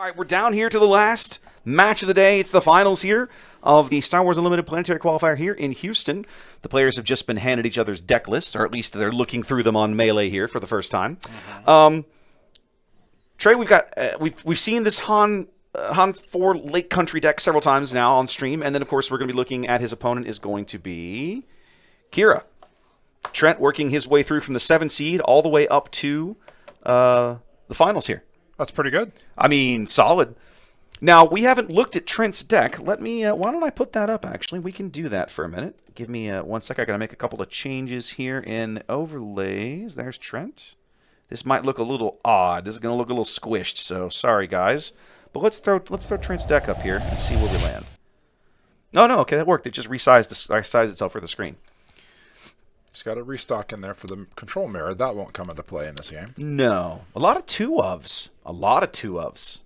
right, we're down here to the last match of the day. It's the finals here of the Star Wars Unlimited Planetary Qualifier here in Houston. The players have just been handed each other's deck lists, or at least they're looking through them on Melee here for the first time. Trey, we've seen this Han 4 Lake Country deck several times now on stream, and then of course we're going to be looking at his opponent is going to be Qi'ra. Trent working his way through from the 7 seed all the way up to the finals here. That's pretty good. I mean, solid. Now, we haven't looked at Trent's deck. Let me, why don't I put that up, actually? We can do that for a minute. Give me 1 sec. I got to make a couple of changes here in overlays. There's Trent. This might look a little odd. This is going to look a little squished, so sorry, guys. But let's throw Trent's deck up here and see where we land. Oh, no, okay, that worked. It just resized itself for the screen. He's got a restock in there for the control mirror. That won't come into play in this game. No. A lot of 2-ofs. A lot of 2-ofs.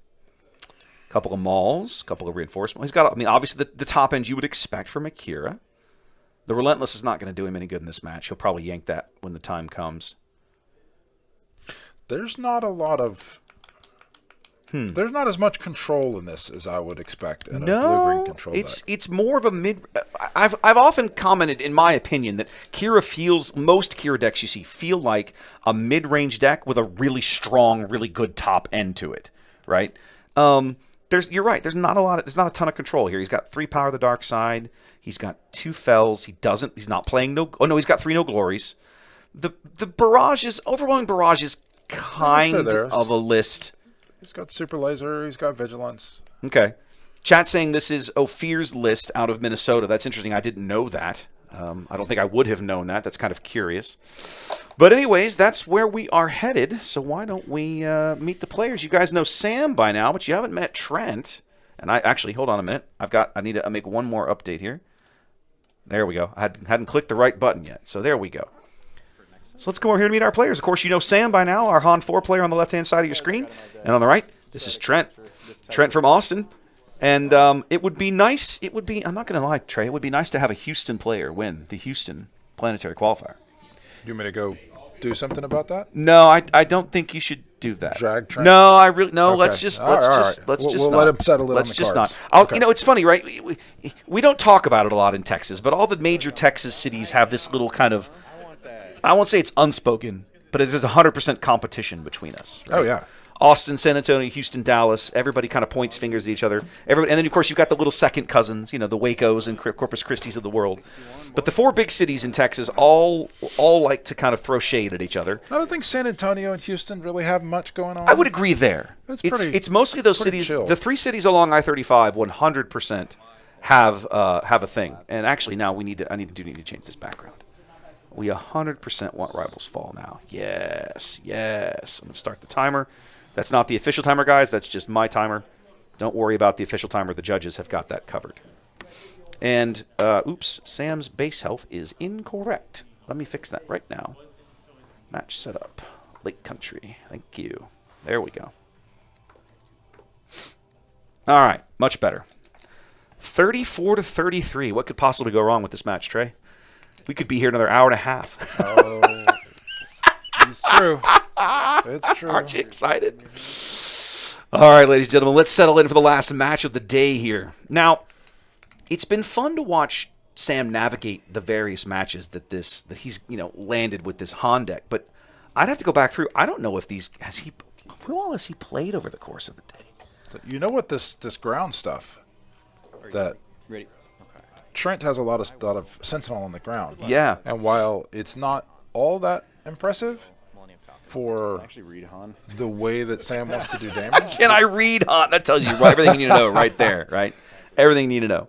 Couple of mauls, couple of reinforcements. He's got, I mean, obviously the top end you would expect from a Qi'ra. The Relentless is not going to do him any good in this match. He'll probably yank that when the time comes. There's not a lot of... There's not as much control in this as I would expect in a blue-green control deck. It's more of a mid... I've often commented, in my opinion, that Qi'ra feels... Most Qi'ra decks you see feel like a mid-range deck with a really strong, really good top end to it, right? You're right. There's not a ton of control here. He's got 3 Power of the Dark Side. He's got 2 Fells. He's not playing no... Oh, no, he's got 3 No Glories. The barrages... Overwhelming Barrage is kind of a list... He's got Super Laser. He's got Vigilance. Okay. Chat saying this is Ophir's list out of Minnesota. That's interesting. I didn't know that. I don't think I would have known that. That's kind of curious. But anyways, that's where we are headed. So why don't we meet the players? You guys know Sam by now, but you haven't met Trent. And actually, hold on a minute. I need to make one more update here. There we go. I hadn't clicked the right button yet. So there we go. So let's go over here and meet our players. Of course, you know Sam by now, our Han 4 player on the left-hand side of your screen. And on the right, this is Trent. Trent from Austin. And it would be nice, I'm not going to lie, Trey, it would be nice to have a Houston player win the Houston Planetary Qualifier. You want me to go do something about that? No, I don't think you should do that. Drag Trent? No, okay. Let's just we'll let him settle it let's on the just cards. not. Okay. You know, it's funny, right? We don't talk about it a lot in Texas, but all the major Texas cities have this little kind of, I won't say it's unspoken, but it is 100% competition between us. Right? Oh, yeah. Austin, San Antonio, Houston, Dallas, everybody kind of points fingers at each other. And then, of course, you've got the little second cousins, you know, the Wacos and Corpus Christis of the world. But the 4 big cities in Texas all like to kind of throw shade at each other. I don't think San Antonio and Houston really have much going on. I would agree there. It's mostly those cities. chill. The 3 cities along I-35 100% have a thing. And actually, now I need to change this background. We 100% want Rivals Fall now. Yes. I'm going to start the timer. That's not the official timer, guys. That's just my timer. Don't worry about the official timer. The judges have got that covered. And, oops, Sam's base health is incorrect. Let me fix that right now. Match setup. Lake Country. Thank you. There we go. All right, much better. 34-33. What could possibly go wrong with this match, Trey? We could be here another hour and a half. Oh, it's true. It's true. Aren't you excited? All right, ladies and gentlemen, let's settle in for the last match of the day here. Now, it's been fun to watch Sam navigate the various matches that he's landed with this Han deck, but I'd have to go back through. I don't know if who all has he played over the course of the day? You know what this ground stuff that Ready? Trent has a lot of Sentinel on the ground. Yeah. And while it's not all that impressive for the way that Sam wants to do damage. Can I read Han? That tells you everything you need to know right there, right? Everything you need to know.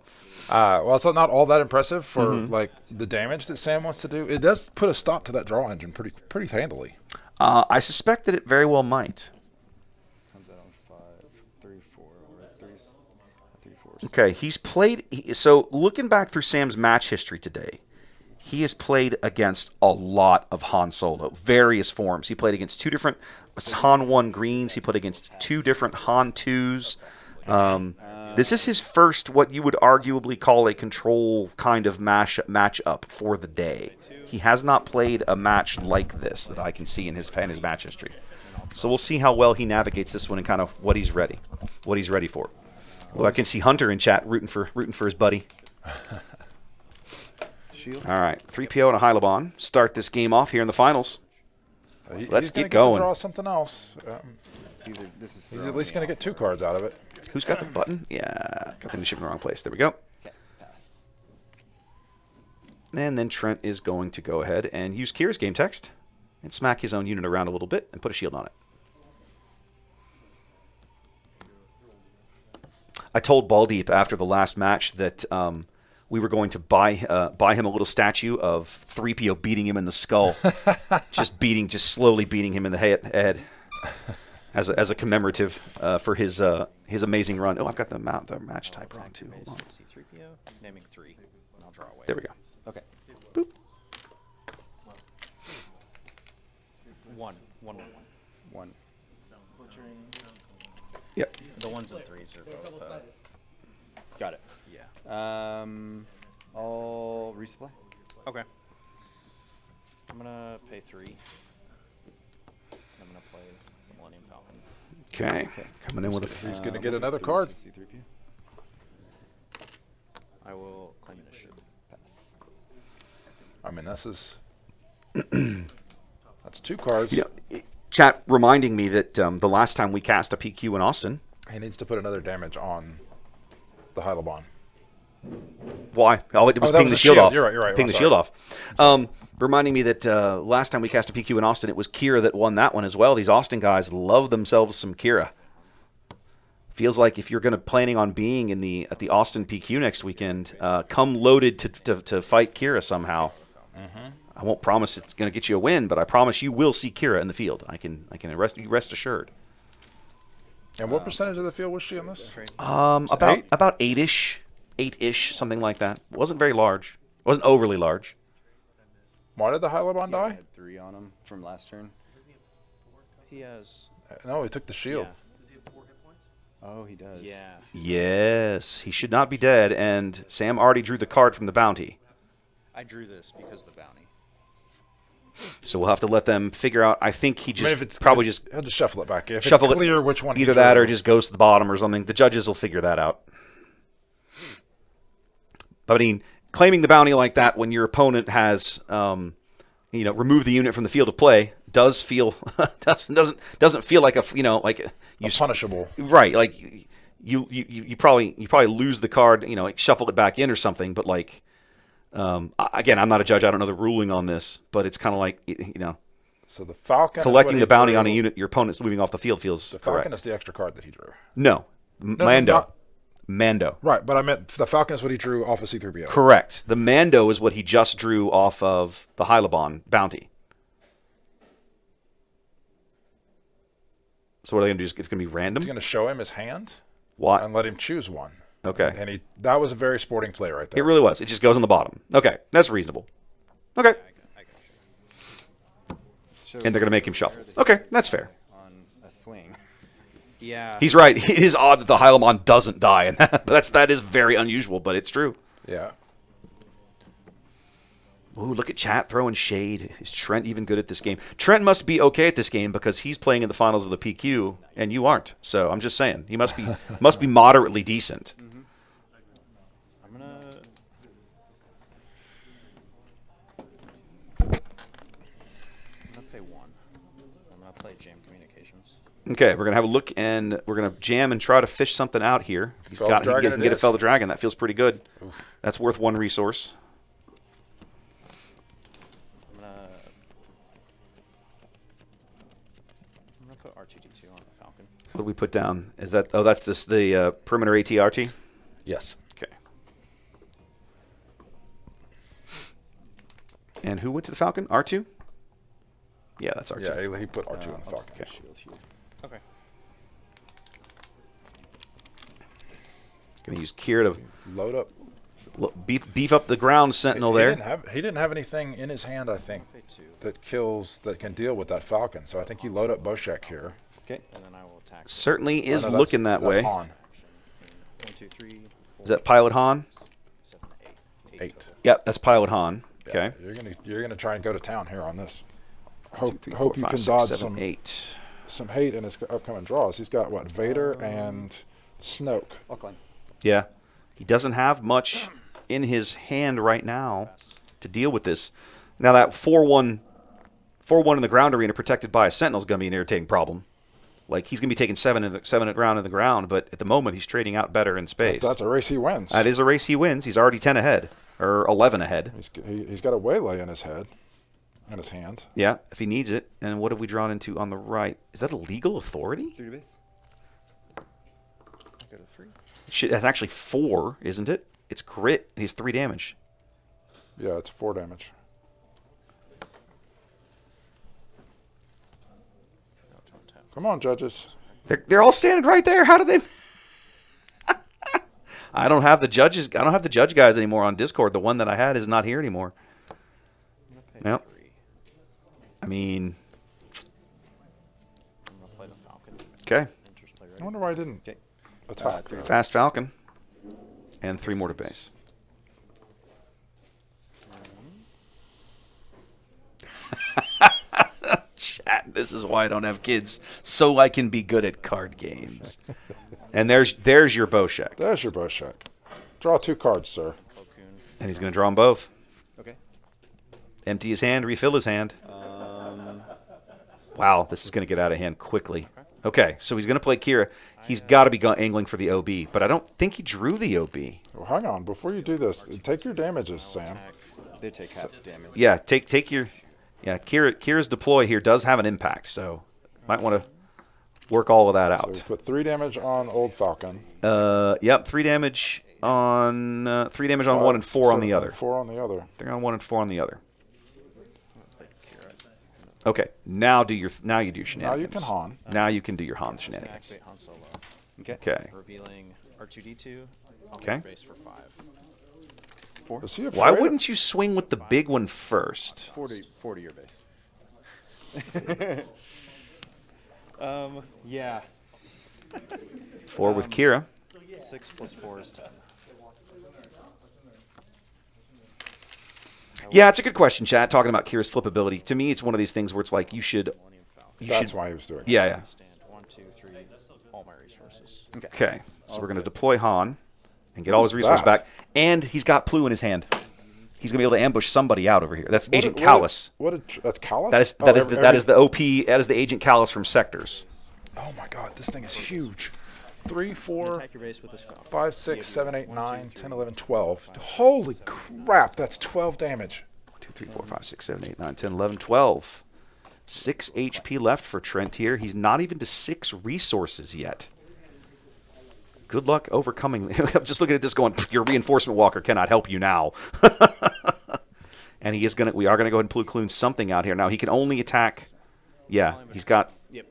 Well, it's not all that impressive for like the damage that Sam wants to do. It does put a stop to that draw engine pretty handily. I suspect that it very well might. Okay, he's played. So looking back through Sam's match history today, he has played against a lot of Han Solo, various forms. He played against 2 different Han 1 greens. He played against 2 different Han 2s. This is his first, what you would arguably call a control kind of match-up for the day. He has not played a match like this that I can see in his match history. So we'll see how well he navigates this one and kind of what he's ready for. Well, I can see Hunter in chat rooting for his buddy. All right, 3PO and a Hylabon start this game off here in the finals. Let's get going. He's draw something else. He's at least going to get 2 cards out of it. Who's got the button? Yeah, got the initiative in the wrong place. There we go. And then Trent is going to go ahead and use Qi'ra's game text and smack his own unit around a little bit and put a shield on it. I told Baldeep after the last match that we were going to buy him a little statue of 3PO beating him in the skull, just slowly beating him in the head, as a commemorative for his amazing run. Oh, I've got the match type wrong too. Hold on. C3PO, naming 3, and I'll draw away. There we go. Okay. Boop. 1. Yep. The 1s and 3s are both. Got it. Yeah. I'll resupply. Okay. I'm gonna pay 3. I'm gonna play the Millennium Falcon. Okay. Coming in with a. He's going to get another card. C3PO. I will claim initiative. Pass. I mean, this is... That's 2 cards. You know, chat reminding me that the last time we cast a PQ in Austin. He needs to put another damage on the Hylabon. Why? Oh, it was that ping was the a shield shield. off. You're right. Ping the shield off. Reminding me that last time we cast a PQ in Austin, it was Qi'ra that won that one as well. These Austin guys love themselves some Qi'ra. Feels like if you're going to planning on being at the Austin PQ next weekend, come loaded to fight Qi'ra somehow. I won't promise it's going to get you a win, but I promise you will see Qi'ra in the field. I can rest assured. And what percentage of the field was she on this? About 8-ish, something like that. It wasn't very large. It wasn't overly large. Why did the Hylabon I die? had 3 on him from last turn. He has. No, he took the shield. Oh, he does. Yeah. Yes, he should not be dead, and Sam already drew the card from the bounty. I drew this because of the bounty. So we'll have to let them figure out. I think he I mean, just if it's probably just he'll just shuffle it back. If shuffle it's clear it, which one he either that drew. or just goes to the bottom or something. The judges will figure that out. But I mean, claiming the bounty like that when your opponent has, removed the unit from the field of play does feel doesn't feel like punishable. Right, like you probably lose the card, like shuffle it back in or something. But like, again, I'm not a judge. I don't know the ruling on this, but it's kind of like So the Falcon collecting is the what he bounty drew. on a unit your opponent's moving off the field feels The correct. Falcon is the extra card that he drew. No, Mando. Right, but I meant the Falcon is what he drew off of C3PO. Correct. The Mando is what he just drew off of the Hylabon bounty. So what are they going to do? It's going to be random? He's going to show him his hand What? and let him choose one. Okay. And that was a very sporting play right there. It really was. It just goes on the bottom. Okay. That's reasonable. Okay. And they're going to make him shuffle. Okay. That's fair. On a swing. Yeah. He's right. It is odd that the Hylabon doesn't die, and that is very unusual, but it's true. Yeah. Ooh, look at chat throwing shade. Is Trent even good at this game? Trent must be okay at this game because he's playing in the finals of the PQ, and you aren't. So I'm just saying he must be moderately decent. I'm gonna pay 1. I'm gonna play Jam Communications. Okay, we're gonna have a look, and we're gonna jam and try to fish something out here. He Fell the Dragon can it get a is. Fell the Dragon. That feels pretty good. That's worth 1 resource. I'm gonna put R2D2 on the Falcon. What do we put down? Is that that's the perimeter ATRT? Yes. Okay. And who went to the Falcon? R2? Yeah, that's R2. Yeah, he put R2 on the Falcon. Okay. Shield here. Okay. Gonna use Qi'ra to Load up. beef up the ground sentinel there. He didn't have anything in his hand, I think, Pay 2. that can deal with that Falcon. So I think you load up Boshek here. Okay. And then I will attack. Certainly is Oh, no, looking that that's way. On. 1, 2, 3, 4, Is that Pilot Han? 7, 8. 8. Total. Yep, that's Pilot Han. Yeah, Okay. you're gonna try and go to town here on this. 2, 3, 4, Hope you 5, can 6, dodge 7, 8. some hate in his upcoming draws. He's got what, Vader and Snoke. I'll claim. Yeah. He doesn't have much in his hand right now to deal with this. Now that 4-1 in the ground arena protected by a Sentinel is going to be an irritating problem. Like, he's going to be taking 7 at ground in the ground, but at the moment he's trading out better in space. That's a race he wins. That is a race he wins. He's already 10 ahead, or 11 ahead. He's got a waylay in his head, in his hand. Yeah, if he needs it. And what have we drawn into on the right? Is that a legal authority? 3 to base. I go to 3. That's actually 4, isn't it? It's grit. And he's 3 damage. Yeah, it's 4 damage. Come on, judges. They're all standing right there. How do they? I don't have the judges. I don't have the judge guys anymore on Discord. The one that I had is not here anymore. Yep. I mean, I'm going to play the Falcon. okay. Interest play I ready. wonder why I didn't Okay. attack. Fast Falcon. And 3 more to base. Chat, this is why I don't have kids. So I can be good at card games. And there's your Boshek. There's your Boshek. Draw 2 cards, sir. Cocoon. And he's going to draw them both. Okay. Empty his hand, refill his hand. Wow, this is going to get out of hand quickly. Okay, so he's going to play Qi'ra. He's got to be angling for the OB, but I don't think he drew the OB. Well, hang on. Before you do this, take your damages, Sam. They take half damage. Yeah, take your... Yeah, Qi'ra's deploy here does have an impact, so might want to work all of that So out. we put 3 damage on Old Falcon. Yep, 3 damage on 1 and 4 on the other. 4 on the other. 3 on 1 and 4 on the other. Play Qi'ra. Okay, now you do your shenanigans. Now you can Han. Now you can do your Han Gonna shenanigans. activate Han Solo. Okay. Okay. Revealing R2D2. On Okay. base for 5. 4. Is he afraid Why of- wouldn't you swing with the big one first? 4 to your base. Yeah. 4 with Qi'ra. 6 plus 4 is 10. Yeah, it's a good question, chat. Talking about Kira's flippability. To me, it's one of these things where it's like you should. That's why he was doing it. Yeah, yeah. Stand 1, 2, 3. All my resources. Okay, so we're going to deploy Han and get all his resources that? back. And he's got Plu in his hand. He's going to be able to ambush somebody out over here. That's What Agent did- Callus. That's Callus? That is Oh, that is every- the, that is the OP. That is the Agent Callus from Sectors. Oh my god, this thing is huge. 3, 4, Attack your base with this Falcon. 5, 6, 7, 8, 9, 10, 11, 12. Holy crap, that's 12 damage. 2, 3, 4, 5, 6, 7, 8, 9, 10, 11, 12. 6 HP left for Trent here. He's not even to 6 resources yet. Good luck overcoming. I'm just looking at this going, your reinforcement walker cannot help you now. And we are gonna go ahead and Plu-Clune something out here. Now he can only attack. Yeah, he's got. Yep.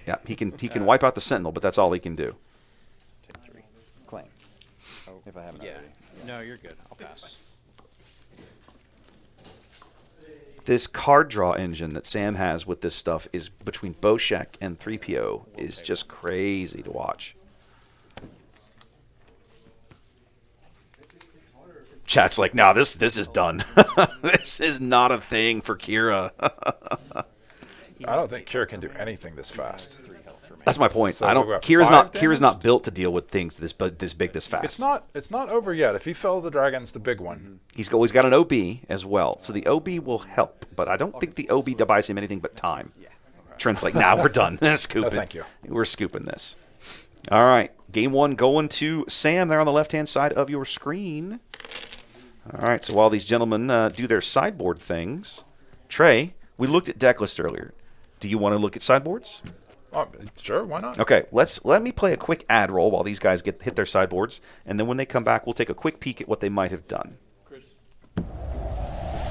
Yeah, he can wipe out the Sentinel, but that's all he can do. Take 3. Claim. If I haven't Yeah. already. No, you're good. I'll pass. This card draw engine that Sam has with this stuff is between Boshek and 3PO is just crazy to watch. Chat's like, no, this is done. This is not a thing for Qi'ra. I don't think Qi'ra can do anything this fast. 3 health remaining. That's my point. So I don't. we've got Qi'ra's 5 not built to deal with things this big this fast. It's not over yet. If he fell the dragon's the big one. He's always got an OB as well, so the OB will help. But I don't think the OB buys him anything but time. Trent's like, nah, we're done. Scoop it. thank you. We're scooping this. All right, game 1 going to Sam there on the left-hand side of your screen. All right, so while these gentlemen do their sideboard things, Trey, we looked at deck list earlier. Do you want to look at sideboards? Oh, sure, why not? Okay, let me play a quick ad roll while these guys hit their sideboards, and then when they come back, we'll take a quick peek at what they might have done.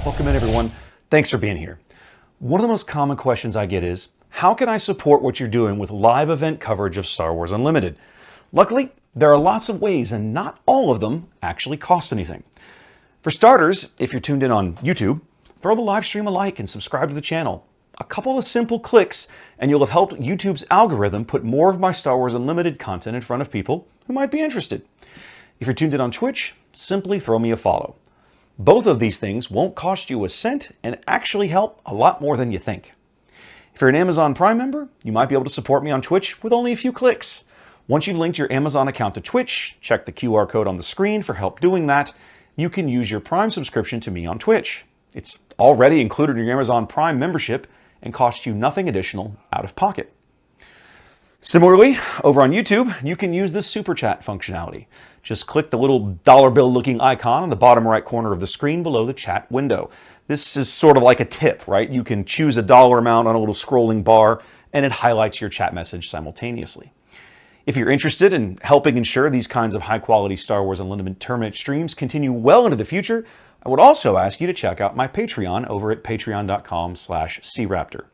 Welcome in, everyone. Thanks for being here. One of the most common questions I get is, how can I support what you're doing with live event coverage of Star Wars Unlimited? Luckily, there are lots of ways, and not all of them actually cost anything. For starters, if you're tuned in on YouTube, throw the live stream a like and subscribe to the channel. A couple of simple clicks, and you'll have helped YouTube's algorithm put more of my Star Wars Unlimited content in front of people who might be interested. If you're tuned in on Twitch, simply throw me a follow. Both of these things won't cost you a cent and actually help a lot more than you think. If you're an Amazon Prime member, you might be able to support me on Twitch with only a few clicks. Once you've linked your Amazon account to Twitch, check the QR code on the screen for help doing that. You can use your Prime subscription to me on Twitch. It's already included in your Amazon Prime membership and costs you nothing additional out of pocket. Similarly, over on YouTube, you can use the Super Chat functionality. Just click the little dollar bill looking icon on the bottom right corner of the screen below the chat window. This is sort of like a tip, right? You can choose a dollar amount on a little scrolling bar and it highlights your chat message simultaneously. If you're interested in helping ensure these kinds of high quality Star Wars Unlimited tournament streams continue well into the future, I would also ask you to check out my Patreon over at patreon.com/craptor.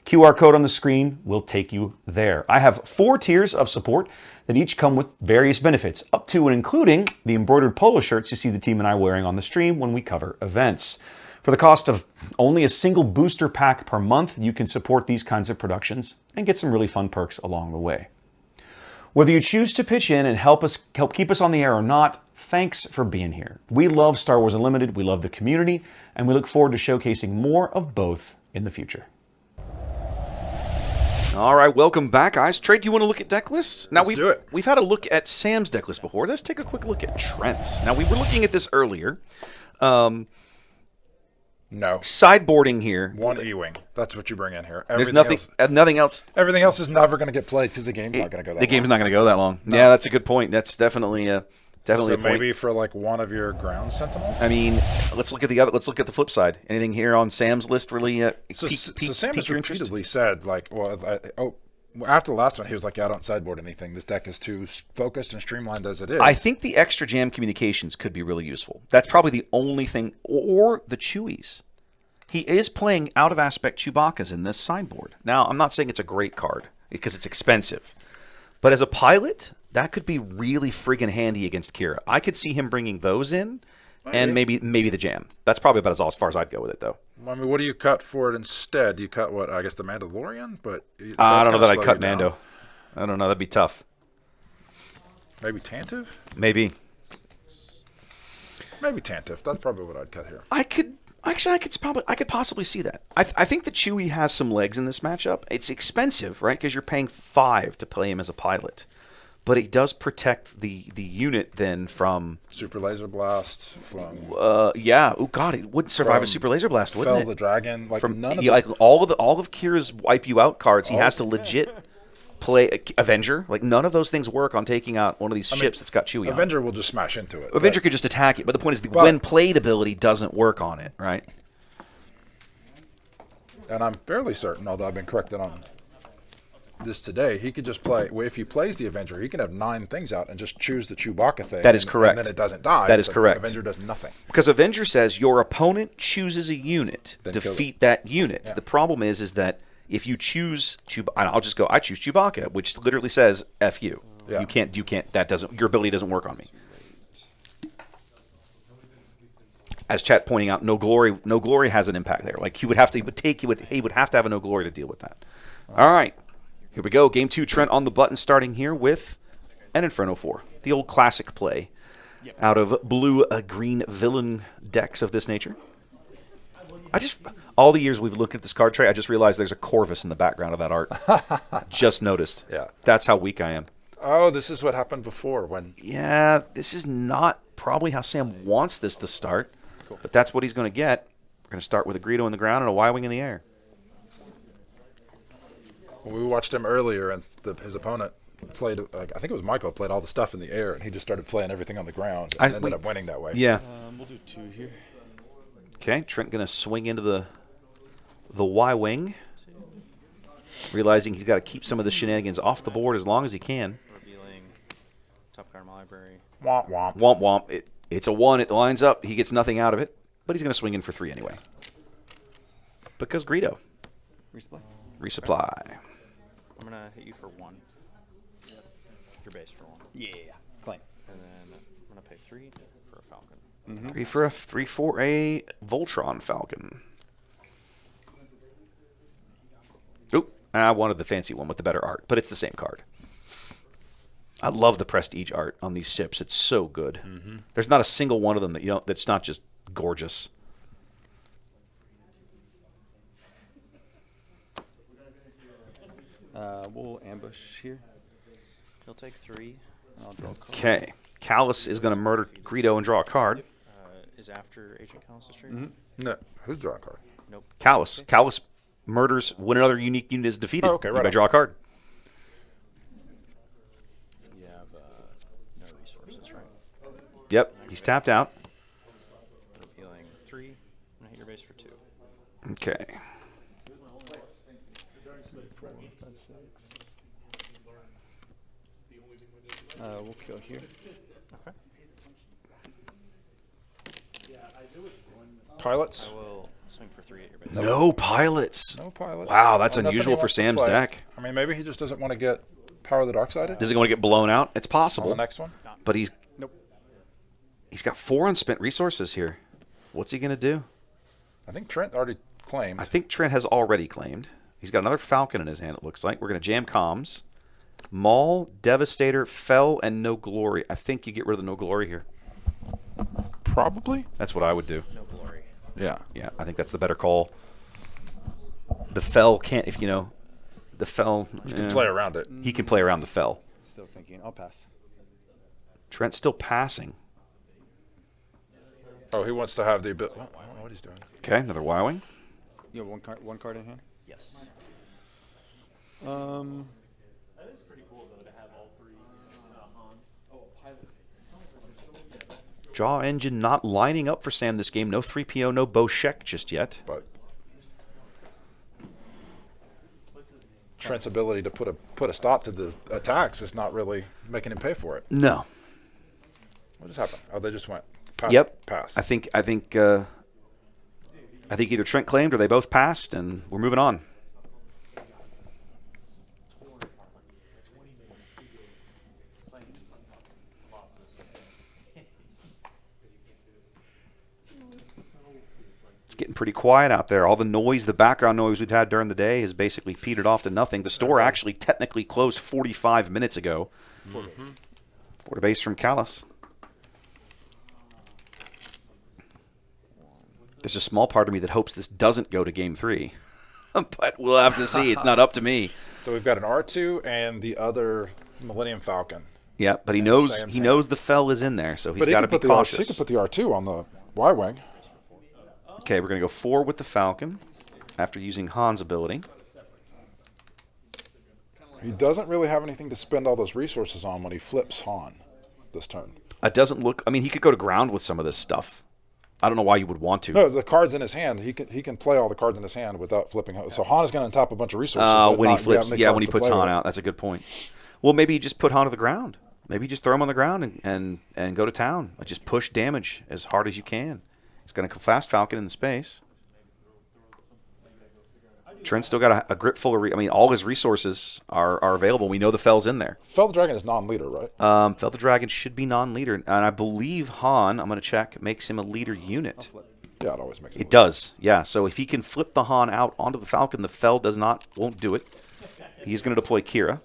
QR code on the screen will take you there. I have 4 tiers of support that each come with various benefits, up to and including the embroidered polo shirts you see the team and I wearing on the stream when we cover events. For the cost of only a single booster pack per month, you can support these kinds of productions and get some really fun perks along the way. Whether you choose to pitch in and help keep us on the air or not, thanks for being here. We love Star Wars Unlimited, we love the community, and we look forward to showcasing more of both in the future. All right, welcome back, guys. Trent, do you want to look at deck lists? Now, Let's do it. We've had a look at Sam's deck list before. Let's take a quick look at Trent's. Now, we were looking at this earlier. No. Sideboarding here. One E-Wing. That's what you bring in here. There's Everything nothing else. Everything else is never going to get played because the game's not going to go that long. The game's not going to go that long. No. Yeah, that's a good point. That's definitely a point. Maybe for like one of your ground sentinels. I mean, let's look at the flip side. Anything here on Sam's list really So Sam has your interest? repeatedly said, like, after the last one, he was like, yeah, I don't sideboard anything. This deck is too focused and streamlined as it is. I think the extra jam communications could be really useful. That's probably the only thing, or the Chewies. He is playing out of aspect Chewbacca's in this sideboard. Now, I'm not saying it's a great card because it's expensive, but as a pilot, that could be really friggin' handy against Qi'ra. I could see him bringing those in, and maybe the jam. That's probably about as far as I'd go with it, though. I mean, what do you cut for it instead? Do you cut what? I guess the Mandalorian, but I don't know that I'd cut Mando. I don't know. That'd be tough. Maybe Tantive. Maybe Tantive. That's probably what I'd cut here. I could possibly see that. I think the Chewie has some legs in this matchup. It's expensive, right? Because you're paying 5 to play him as a pilot, but it does protect the unit then from Super Laser Blast. From yeah. Oh God, it wouldn't survive a Super Laser Blast, wouldn't Fell it? the Dragon. Like From none of like all of Kira's wipe you out cards, he has to legit play Avenger. Like none of those things work on taking out one of these ships that's got Chewie on. Avenger will just smash into it. Avenger could just attack it, but the point is the when played ability doesn't work on it, right? And I'm fairly certain, although I've been corrected on this today, he could just play. If he plays the Avenger, he can have 9 things out and just choose the Chewbacca thing. That is correct. And then it doesn't die. That is correct. Avenger does nothing. Because Avenger says your opponent chooses a unit, Then defeat that unit. Yeah. The problem is that if you choose I choose Chewbacca, which literally says F you. Yeah. You can't, that doesn't, your ability doesn't work on me. As chat pointing out, no glory has an impact there. Like he would have to have a no glory to deal with that. All right. Here we go. Game 2, Trent on the button, starting here with an Inferno 4. The old classic play out of blue-green villain decks of this nature. All the years we've looked at this card tray, I just realized there's a Corvus in the background of that art. Just noticed. Yeah. That's how weak I am. Oh, this is what happened before when... Yeah, this is not probably how Sam wants this to start, but that's what he's going to get. We're going to start with a Greedo in the ground and a Y-Wing in the air. We watched him earlier, and his opponent played, I think it was Michael, played all the stuff in the air, and he just started playing everything on the ground and ended up winning that way. Yeah. We'll do 2 here. Okay, Trent going to swing into the Y-Wing, realizing he's got to keep some of the shenanigans off the board as long as he can. Revealing top card in my library. Womp womp. Womp womp. It's a 1. It lines up. He gets nothing out of it, but he's going to swing in for 3 anyway. Because Greedo. Resupply. Resupply. I'm going to hit you for 1. Your base for 1. Yeah. Claim. And then I'm going to pay 3 for a Falcon. 3 for a Voltron Falcon. I wanted the fancy one with the better art, but it's the same card. I love the prestige art on these ships. It's so good. There's not a single one of them that that's not just gorgeous. We'll ambush here. He'll take 3. And I'll draw a card. Okay. Callus is going to murder Greedo and draw a card. Is after Agent Callus's turn? No. Who's drawing a card? Nope. Callus. Callus murders when another unique unit is defeated. Oh, okay, You right may on. draw a card. You have no resources, right? Yep. He's tapped out. Healing 3. I'm gonna hit your base for 2. Okay. 4, 5, 6. We'll kill here. Okay. Pilots? I will swing for 3 at your base. No pilots. No pilots. Wow, that's Well, nothing unusual he for wants to Sam's play. deck. I mean, maybe he just doesn't want to get Power of the Dark Sided Does he want to get blown out? It's on possible. the next one. But he's Nope. got 4 unspent resources here. What's he going to do? I think Trent already claimed. I think Trent has already claimed. He's got another Falcon in his hand, it looks like. We're going to jam comms. Maul, Devastator, Fell, and No Glory. I think you get rid of the No Glory here. Probably. That's what I would do. No glory. Yeah. Yeah, I think that's the better call. The Fell can't, if the Fell. You can play around it. He can play around the Fell. Still thinking. I'll pass. Trent's still passing. Oh, he wants to have the ability. Well, I don't know what he's doing. Okay, another Y-Wing. You have one card in hand? Yes. Jaw Engine not lining up for Sam this game. No 3PO, no Boshek just yet. But Trent's ability to put a stop to the attacks is not really making him pay for it. No. What just happened? Oh, they just went pass. Yep. Pass. I think either Trent claimed or they both passed, and we're moving on. It's getting pretty quiet out there. All the noise, the background noise we've had during the day has basically petered off to nothing. The store actually technically closed 45 minutes ago. Quarter base from Callus. There's a small part of me that hopes this doesn't go to Game 3. But we'll have to see. It's not up to me. So we've got an R2 and the other Millennium Falcon. Yeah, but he And knows Sam's he hand. knows the Fell is in there, so he's But he got to could be put the cautious. he could put the R2 on the Y-Wing. Okay, we're going to go 4 with the Falcon after using Han's ability. He doesn't really have anything to spend all those resources on when he flips Han this turn. It doesn't look... I mean, he could go to ground with some of this stuff. I don't know why you would want to. No, the cards in his hand. He can play all the cards in his hand without flipping. So Han is going to untap a bunch of resources. When he flips, when he puts Han out. That's a good point. Well, maybe you just put Han to the ground. Maybe you just throw him on the ground and go to town. Just push damage as hard as you can. He's going to go fast Falcon in space. Trent's still got a grip full of... all his resources are available. We know the Fell's in there. Fell the Dragon is non-leader, right? Fell the Dragon should be non-leader. And I believe Han, I'm going to check, makes him a leader unit. Yeah, it always makes it. It does, yeah. So if he can flip the Han out onto the Falcon, the Fell won't do it. He's going to deploy Qi'ra.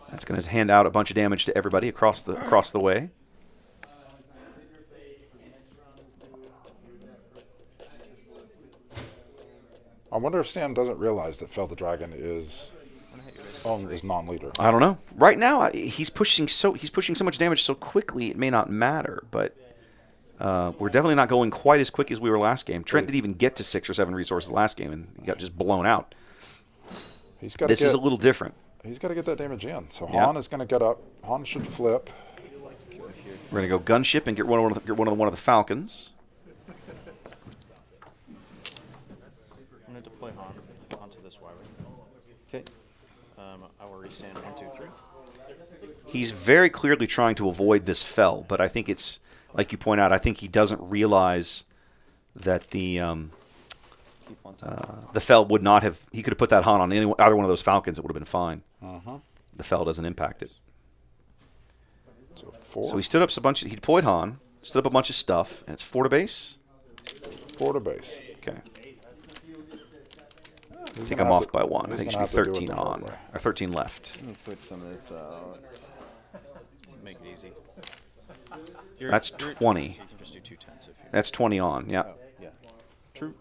That's going to hand out a bunch of damage to everybody across the way. I wonder if Sam doesn't realize that Fell the Dragon is non-leader. I don't know. Right now, he's pushing so much damage so quickly, it may not matter. But we're definitely not going quite as quick as we were last game. Trent didn't even get to 6 or 7 resources last game, and he got just blown out. This is a little different. He's got to get that damage in. So Yeah. Han is going to get up. Han should flip. We're going to go gunship and get one of the Falcons. I'm going to deploy Han onto this Y-Wing. Okay. I will restand 1, 2, 3. He's very clearly trying to avoid this Fell, but I think it's, like you point out, I think he doesn't realize that the Fell would not have... He could have put that Han on either one of those Falcons. It would have been fine. The Fell doesn't impact it. So 4. So he stood up a bunch... He deployed Han, stood up a bunch of stuff, and it's 4 to base? 4 to base. Okay. I think I'm off by one. I he's think it gonna should be have to do it 13 the hard on. way. Or 13 left. Let me switch some of this out. Make it easy. That's 20. You can just do 2 10s if you. That's 20 on, yeah. Oh, yeah. True.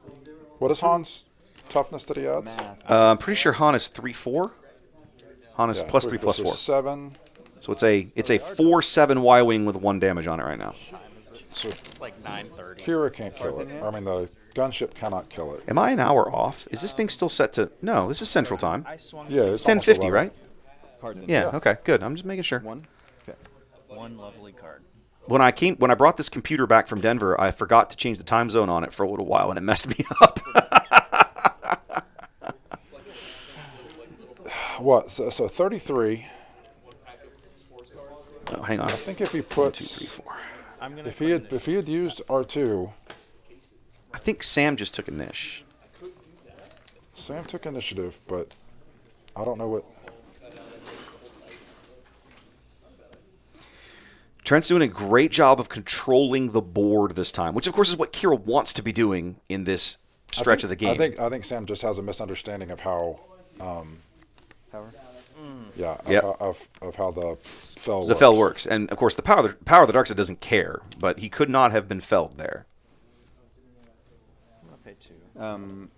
What is Han's toughness that he adds? Math. I'm pretty sure Han is 3/4. Han is Yeah, plus 3 plus so 4. 7. So it's a 4/7 Y-wing with 1 damage on it right now. So It's like 9:30. Qi'ra can't kill it. I mean, the gunship cannot kill it. Am I an hour off? Is this thing still set to... No, this is Central Time. I swung Yeah, It's it's almost 10:50, 11. right? Cards in Yeah, Yeah. okay, good. I'm just making sure. One. Okay. one lovely card. When I brought this computer back from Denver, I forgot to change the time zone on it for a little while, and it messed me up. What? So 33. Oh, hang on. I think if he 1, puts, 2, 3, 4. I'm gonna. if he had used R2, I think Sam just took a niche. Sam took initiative, but I don't know what. Trent's doing a great job of controlling the board this time, which of course is what Qi'ra wants to be doing in this stretch of the game. I think Sam just has a misunderstanding of how. Power. Yeah. Yep. Of how the fell. The fell works, and of course the power of the dark side doesn't care, but he could not have been felled there. I'm gonna pay 2.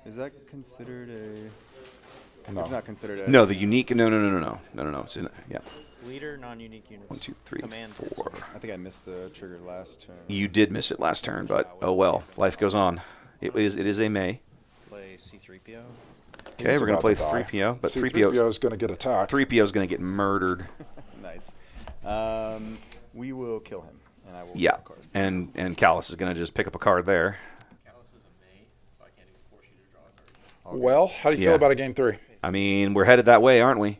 Is that considered a? No. It's not considered a. No, the unique. No. It's in. Yeah. Leader, non-unique units. 1, 2, 3, Command 4. I think I missed the trigger last turn. You did miss it last turn, but oh well. Life goes on. It is a May. Play C3PO. Okay, He's we're gonna about play to die. 3PO, but See, 3PO is going to get attacked. 3PO is gonna get murdered. Nice. We will kill him, and I will. Yeah, draw a card. and Callus is gonna just pick up a card there. Well, how do you Yeah. feel about a game 3? I mean, we're headed that way, aren't we?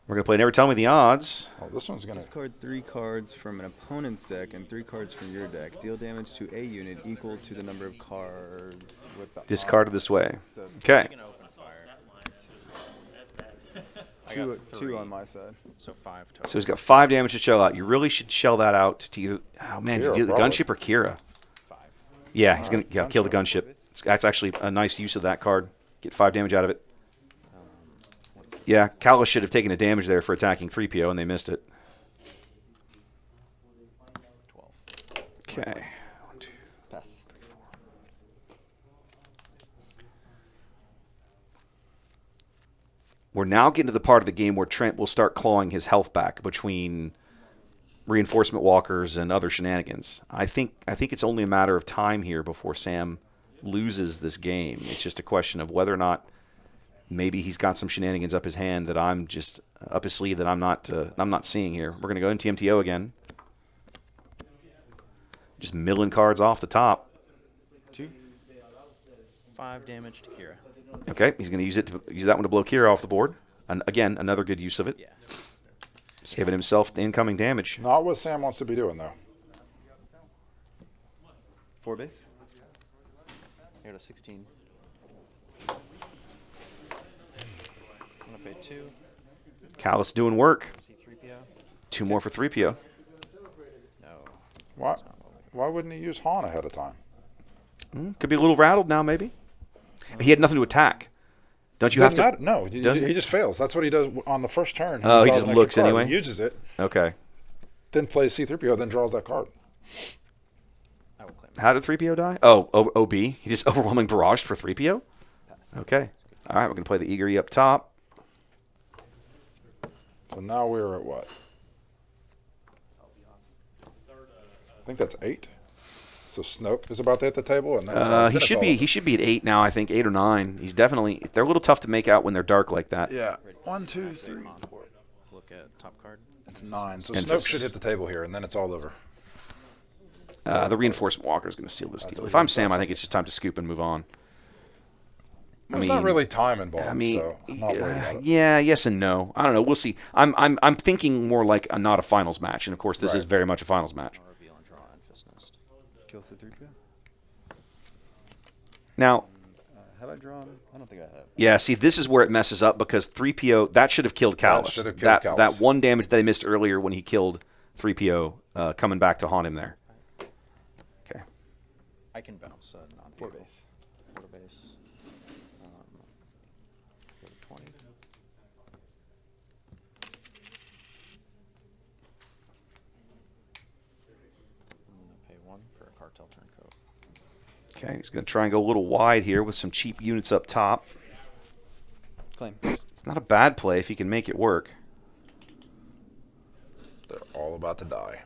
We're gonna play Never Tell Me the Odds. Oh, this one's going to. Discard 3 cards from an opponent's deck and 3 cards from your deck. Deal damage to a unit equal to the number of cards with the Discarded this way. So Okay. Taking open fire. I two, got 2 3. on my side. So 5 total. So he's got 5 damage to shell out. You really should shell that out to either. Oh man, Qi'ra, you do the probably. gunship or Qi'ra? 5. Yeah, he's gonna Alright, kill the gunship. That's actually a nice use of that card. Get 5 damage out of it. Yeah, Callus should have taken a damage there for attacking 3PO, and they missed it. 12. Okay. 1, 2. Pass. We're now getting to the part of the game where Trent will start clawing his health back between reinforcement walkers and other shenanigans. I think it's only a matter of time here before Sam loses this game. It's just a question of whether or not maybe he's got some shenanigans up his hand that I'm just up his sleeve that I'm not seeing here. We're gonna go into MTO again. Just milling cards off the top. 2. 5 damage to Qi'ra. Okay, he's gonna use that one to blow Qi'ra off the board. And again, another good use of it. Yeah. Saving himself the incoming damage. Not what Sam wants to be doing, though. 4 base. I got a 16. I'm gonna pay 2. Callus doing work. C3PO. 2 more for 3PO. No. Why wouldn't he use Han ahead of time? Could be a little rattled now, maybe. He had nothing to attack. Don't you have Doesn't to? matter. No, he Doesn't- just fails. That's what he does on the first turn. Oh, he draws just an extra looks card. anyway? He uses it, Okay. then plays C-3PO, then draws that card. I will claim. How did 3PO die? Oh, OB. He just overwhelming barraged for 3PO? Pass. Okay. All right, we're going to play the Eager E up top. So now we're at what? I think that's 8. So Snoke is about to hit the table, and then He should be at 8 now, I think, 8 or 9. He's definitely – they're a little tough to make out when they're dark like that. Yeah. 1, 2, 3, 4. Look at top card. It's 9. So And Snoke for- should hit the table here, and then it's all over. The Reinforcement Walker is going to seal this deal. If I'm Sam, I think it's just time to scoop and move on. There's not really time involved, I mean, so I'm not worried about it. yeah, yes and no. I don't know. We'll see. I'm thinking more like not a finals match, and of course this is Right. very much a finals match. I'll reveal and draw and fist nest. Kill C3PO. Now, Have I drawn? I don't think I have. yeah, see, this is where it messes up because 3PO that should have killed Callus. should have killed Callus. That one damage that they missed earlier when he killed 3PO, coming back to haunt him there. Okay. I can bounce non 4 base. 4 base. 20. I'm going to pay 1 for a cartel turncoat. Okay, he's going to try and go a little wide here with some cheap units up top. Claim. It's not a bad play if he can make it work. They're all about to die.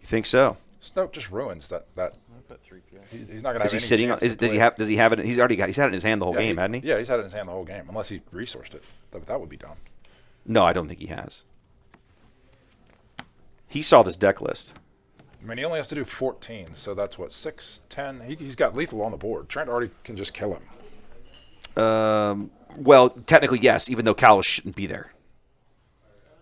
You think so? Snoke just ruins that. I'm going to put 3 PO. He's not going to have Is he any sitting on? chance to Does he play. have? Does he have it? He's had it in his hand the whole game, hadn't he? Yeah, he's had it in his hand the whole game, unless he resourced it. That would be dumb. No, I don't think he has. He saw this deck list. I mean, he only has to do 14, so that's what, 6, 10? He's got lethal on the board. Trent already can just kill him. Well, technically, yes, even though Callus shouldn't be there.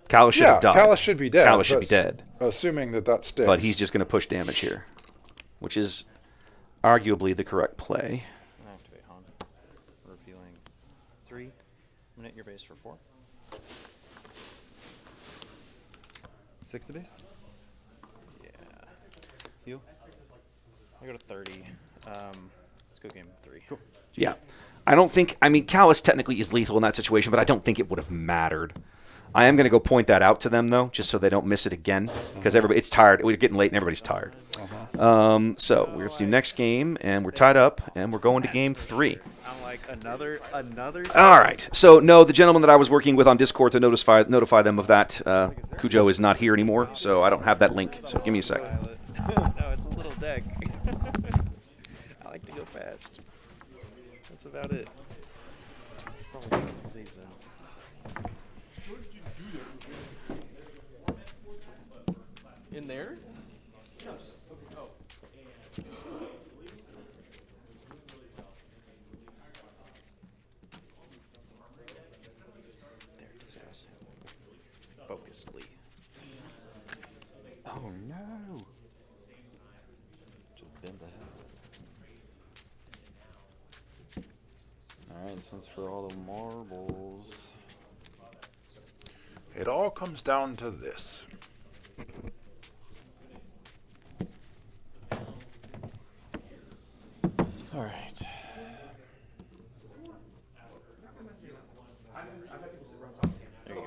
Callus should have died. Callus should be dead. Callus should be dead. Assuming that sticks. But he's just going to push damage here, which is arguably the correct play. I activate Han. Revealing 3. Minute your base for 4. 6 to base. Yeah. Heal. I go to 30. Let's go game 3. Cool. Yeah. I don't think, I mean, Callus technically is lethal in that situation, but I don't think it would have mattered. I am going to go point that out to them, though, just so they don't miss it again, because everybody, it's tired. We're getting late and everybody's tired. So we're going to do next game, and we're tied up, and we're going to game 3. I'm like, another. All right. So, no, the gentleman that I was working with on Discord to notify them of that, Cujo is not here anymore, so I don't have that link. So give me a sec. No, it's a little deck. I like to go fast. That's about it. Probably put all these in there? They're disgusting. Focusedly. Oh no! Just bend the head. Alright, this one's for all the marbles. It all comes down to this. Alright. There you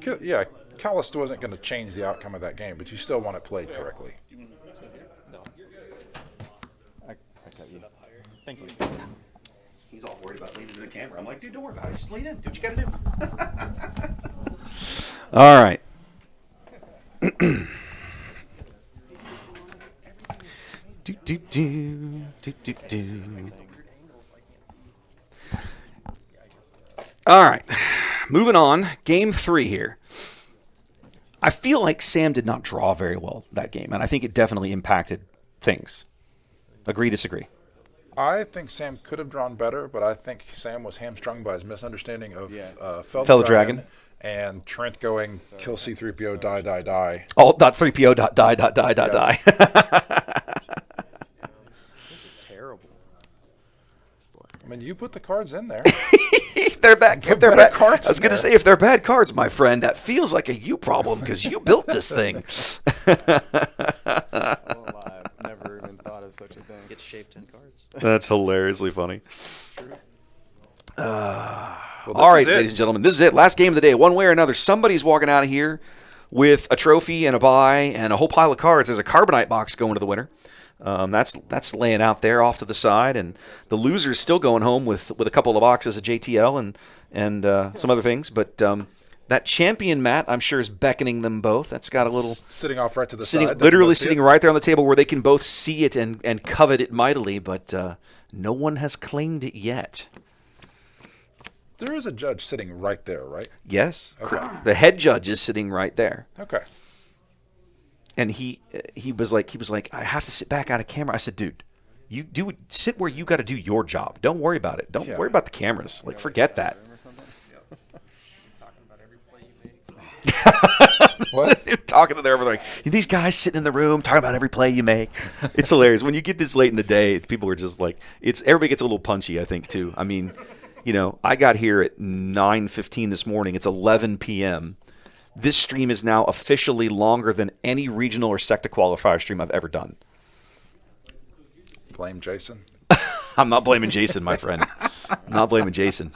go. Yeah, Callus wasn't going to change the outcome of that game, but you still want it played correctly. No. I cut you. Thank you. He's all worried about leaning to the camera. I'm like, dude, don't worry about it. Just lean in. Do what you got to do. All right. All right. Moving on. Game 3 here. I feel like Sam did not draw very well that game, and I think it definitely impacted things. Agree, disagree? I think Sam could have drawn better, but I think Sam was hamstrung by his misunderstanding of Fellow Dragon. And Trent going, kill C-3PO, die, die, die. Alt dot 3PO dot die dot die dot die. This is terrible. I mean, you put the cards in there. If they're bad, if they're better bad cards I was in going to there. say, if they're bad cards, my friend, that feels like a you problem because you built this thing. Alive. Never even thought of such a thing. Get shaped 10 cards. That's hilariously funny. Well, All right, is it. ladies and gentlemen, this is it. Last game of the day. One way or another, somebody's walking out of here with a trophy and a buy and a whole pile of cards. There's a Carbonite box going to the winner. That's laying out there off to the side, and the loser's still going home with a couple of boxes of JTL and some other things. But that champion mat, I'm sure, is beckoning them both. That's got a little Sitting off right to the sitting, side. literally sitting right there on the table where they can both see it and covet it mightily. But no one has claimed it yet. There is a judge sitting right there, right? Yes, Okay. the head judge is sitting right there. Okay. And he was like, I have to sit back out of camera. I said, dude, sit where you got to do your job. Don't worry about it. Don't worry about the cameras. Like, forget that. What? Talking to their like these guys sitting in the room talking about every play you make. It's hilarious when you get this late in the day. People are just like, everybody gets a little punchy. I think too. I mean, I got here at 9:15 this morning. It's 11 p.m. This stream is now officially longer than any regional or sector qualifier stream I've ever done. Blame Jason. I'm not blaming Jason, my friend. Not blaming Jason.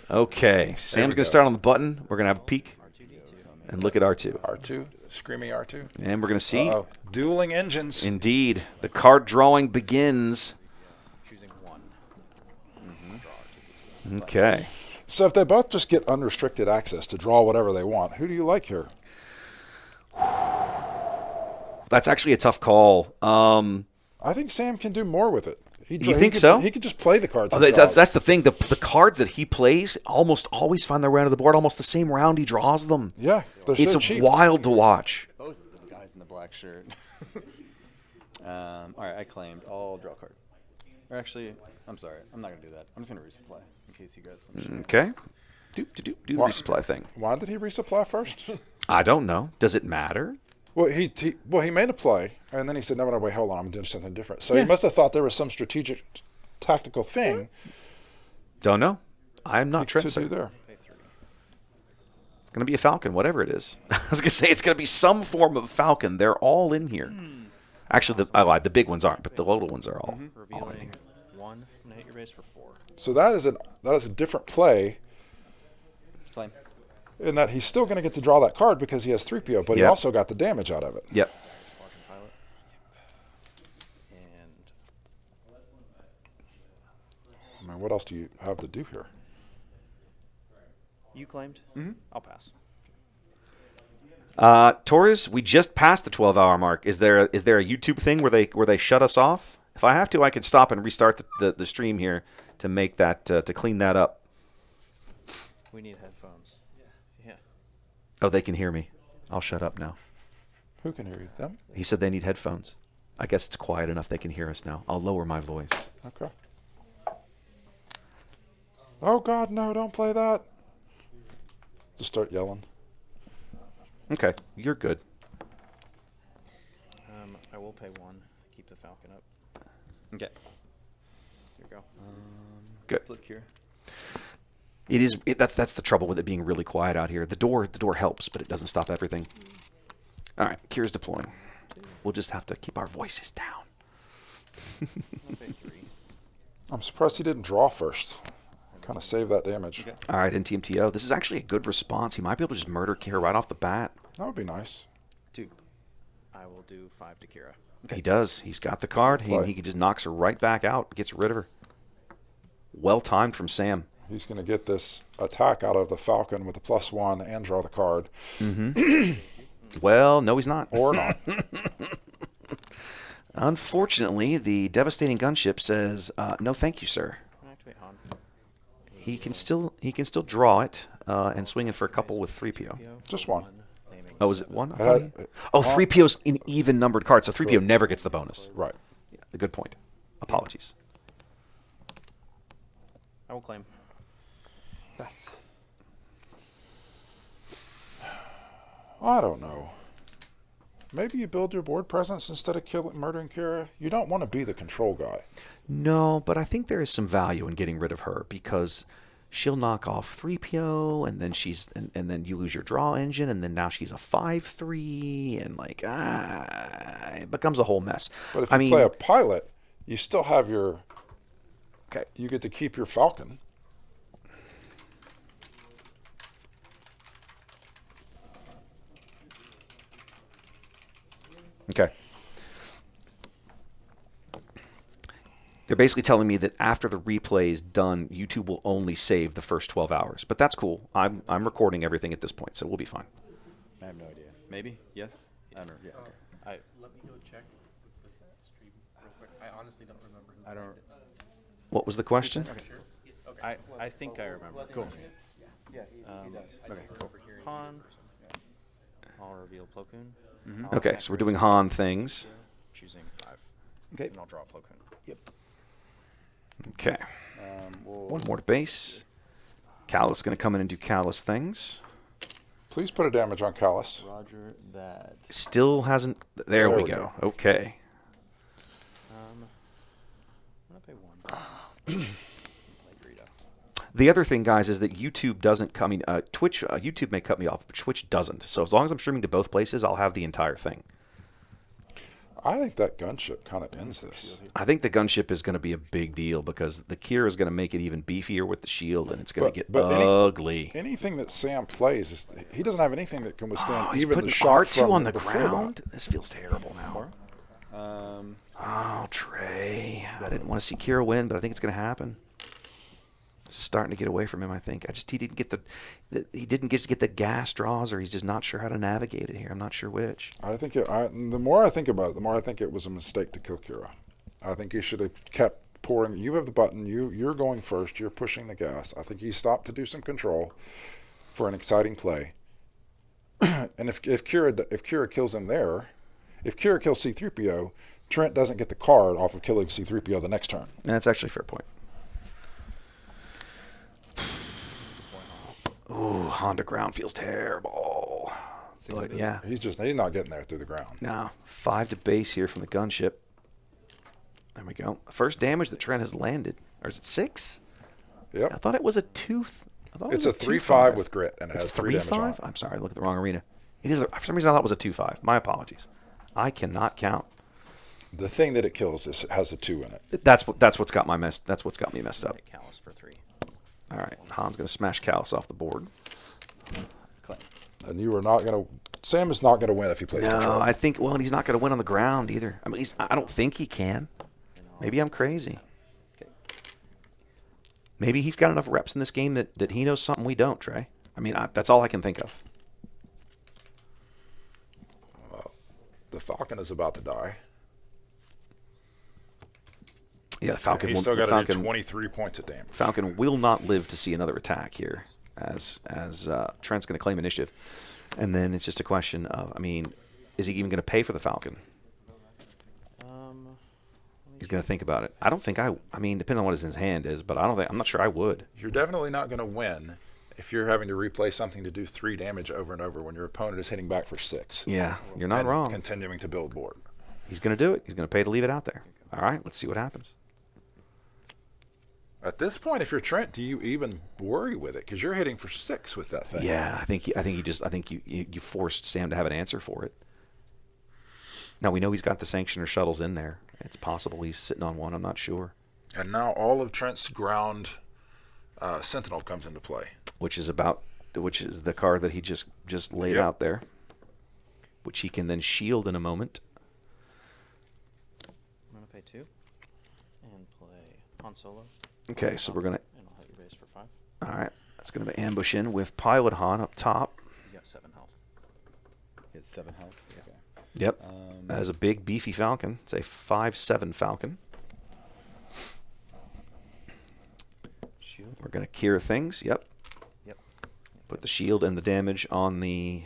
Okay, Sam's going to start on the button. We're going to have a peek and look at R2. R2, screaming R2. And we're going to see. Uh-oh. Dueling engines. Indeed. The card drawing begins. Choosing one. Okay. So if they both just get unrestricted access to draw whatever they want, who do you like here? That's actually a tough call. I think Sam can do more with it. You think so? He could just play the cards. Oh, he draws. that's the thing. The cards that he plays almost always find their way onto the board almost the same round he draws them. Yeah, they're It's so cheap. wild to watch. Both of the guys in the black shirt. All right, I claimed. I'll draw a card. Or actually, I'm sorry. I'm not going to do that. I'm just going to resupply in case you guys some shit. Okay. Do the Why- resupply thing. Why did he resupply first? I don't know. Does it matter? Well, he made a play, and then he said, no, wait, hold on, I'm doing something different. So Yeah. he must have thought there was some strategic, tactical thing Don't know. I'm not Trent, to sir. do there. It's going to be a falcon, whatever it is. I was going to say it's going to be some form of falcon. They're all in here. Actually, I lied. The big ones aren't, but the little ones are all in Revealing here. 1. I'm gonna hit your base for 4. So that is a different play Claim. in that he's still going to get to draw that card because he has 3PO, but he Yep. also got the damage out of it. Yep. Falcon Pilot. And I mean, what else do you have to do here? you claimed. I'll pass. Torres, we just passed the 12-hour mark. Is there a YouTube thing where they shut us off? If I have to, I could stop and restart the stream here to make that to clean that up. We need headphones. Yeah. Oh, they can hear me. I'll shut up now. Who can hear you? Them? He said they need headphones. I guess it's quiet enough they can hear us now. I'll lower my voice. Okay. Oh, God, no, don't play that. Just start yelling. Okay, you're good. I will pay 1. Keep the Falcon up. Okay. Here you go. Good. Flip Qi'ra. That's the trouble with it being really quiet out here. The door helps, but it doesn't stop everything. All right, Kira's deploying. We'll just have to keep our voices down. I'll pay 3. I'm surprised he didn't draw first. Kind of save that damage. Okay. All right, NTMTO. This is actually a good response. He might be able to just murder Kira right off the bat. That would be nice. 2. I will do 5 to Qi'ra. He does. He's got the card. Play. He just knocks her right back out, gets rid of her. Well timed from Sam. He's going to get this attack out of the Falcon with the +1 and draw the card. Well, no, he's not. Or not. Unfortunately, the devastating gunship says, "No, thank you, sir." I'm gonna activate Han. He can still draw it and swing it for a couple with 3PO. Just one. Naming Oh, is it one? I had- Oh, 3PO's an even numbered card, so 3PO never gets the bonus. Right. Yeah, good point. Apologies. I will claim. Pass. I don't know. Maybe you build your board presence instead of murdering Qi'ra. You don't want to be the control guy. No, but I think there is some value in getting rid of her because she'll knock off 3PO, and then and then you lose your draw engine, and then now she's a 5/3, and it becomes a whole mess. But if you play a pilot, you still have your. Okay. You get to keep your Falcon. Okay. They're basically telling me that after the replay is done, YouTube will only save the first 12 hours. But that's cool. I'm recording everything at this point, so we'll be fine. I have no idea. Maybe? Yes? I don't know. Yeah, okay. Let me go check with the stream real quick. I honestly don't remember who I don't. What was the question? I think I remember. Cool. Okay, cool. Han. I'll reveal Plo Koon. Okay, so we're doing Han things. Choosing 5. Okay. And I'll draw Plo Koon. Yep. Okay. One more to base. Callus going to come in and do Callus things. Please put a damage on Callus. Roger that. Still hasn't. There we we go. Okay. I'm gonna pay 1. Play Greedo. The other thing, guys, is that YouTube doesn't. Twitch. YouTube may cut me off, but Twitch doesn't. So as long as I'm streaming to both places, I'll have the entire thing. I think that gunship kind of ends this. I think the gunship is going to be a big deal because the Qi'ra is going to make it even beefier with the shield, and it's going to get ugly. Anything that Sam plays, he doesn't have anything that can withstand He's even putting the shot R2 from on the before ground. that. This feels terrible now. Um, Oh, Trey. I didn't want to see Qi'ra win, but I think it's going to happen. This is starting to get away from him, I think. He didn't get the gas draws, or he's just not sure how to navigate it here. I'm not sure which. I think the more I think about it, the more I think it was a mistake to kill Qi'ra. I think he should have kept pouring. You have the button. You're going first. You're pushing the gas. I think he stopped to do some control for an exciting play. And if Qi'ra kills him there, if Qi'ra kills C-3PO, Trent doesn't get the card off of killing C-3PO the next turn. That's actually a fair point. Ooh, Honda ground feels terrible. But yeah. He's not getting there through the ground. Now, 5 to base here from the gunship. There we go. First damage that Trent has landed. Or is it 6? Yep. I thought it was a 2. It's a 3-5 with grit, and it has 3 damage on it. I'm sorry, I looked at the wrong arena. It is. For some reason, I thought it was a 2-5. My apologies. I cannot count. The thing that it kills has a 2 in it. That's what's got me messed up. Callus for 3. All right, Han's going to smash Callus off the board. claim. And you are not going to. Sam is not going to win if he plays No, control. I think. Well, he's not going to win on the ground either. I mean, I don't think he can. Maybe I'm crazy. Okay. Maybe he's got enough reps in this game that he knows something we don't, Trey. I mean, that's all I can think of. The Falcon is about to die. Yeah, the Falcon. He's still got to do 23 points of damage. Falcon will not live to see another attack here, as Trent's going to claim initiative, and then it's just a question of, I mean, is he even going to pay for the Falcon? He's going to think about it. I don't think I mean, depends on what his hand is, but I'm not sure I would. You're definitely not going to win if you're having to replay something to do 3 damage over and over when your opponent is hitting back for 6. Yeah, you're not and wrong. Continuing to build board. He's going to do it. He's going to pay to leave it out there. All right, let's see what happens. At this point, if you're Trent, do you even worry with it? Because you're hitting for 6 with that thing. Yeah, I think you forced Sam to have an answer for it. Now we know he's got the sanctioner shuttles in there. It's possible he's sitting on one. I'm not sure. And now all of Trent's ground Sentinel comes into play. Which is the card that he just laid out there, which he can then shield in a moment. I'm going to pay 2 and play Han Solo. Okay, so we're going to... And I'll hit your base for 5. All right, that's going to be ambush in with Pilot Han up top. He's got 7 health. Hit 7 health. Okay. Yep, that is a big, beefy Falcon. It's a 5/7 Falcon. Shield. We're going to Qi'ra things. Yep. Put the shield and the damage on the...